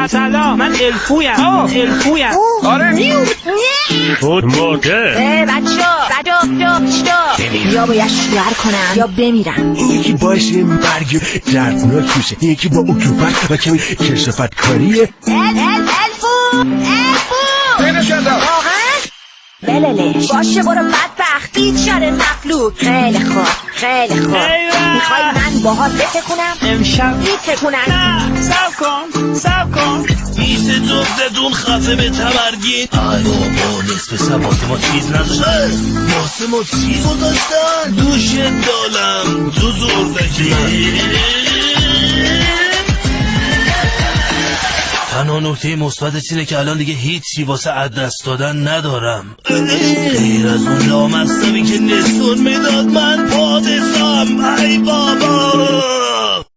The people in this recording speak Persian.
سلام، من الفویم. آره میو خود مرده. بچه یا باید شوهر کنم یا بمیرم. این یکی باعث مرگ دردناک میشه، این یکی با اکوپت و کمی کثافت کاریه. الفو پیداش کردم. بله باشه برو بدبخت بیچاره مفلوک. خیلی خوب میخوای من باهات بتکونم؟ امشب میتکونم. نه، سب کن. بیست جفتتون خفه به تبرگین. ای بابا نصف سب واسه ما چیز نداشتن، واسه ما چیز گذاشتن. دوش دالم تو زردگی. تنها نکته مثبتش اینه که الان دیگه هیچی واسه از دست دادن ندارم غیر از اون لامصبی که نشون میداد من پادشاهم. ای بابا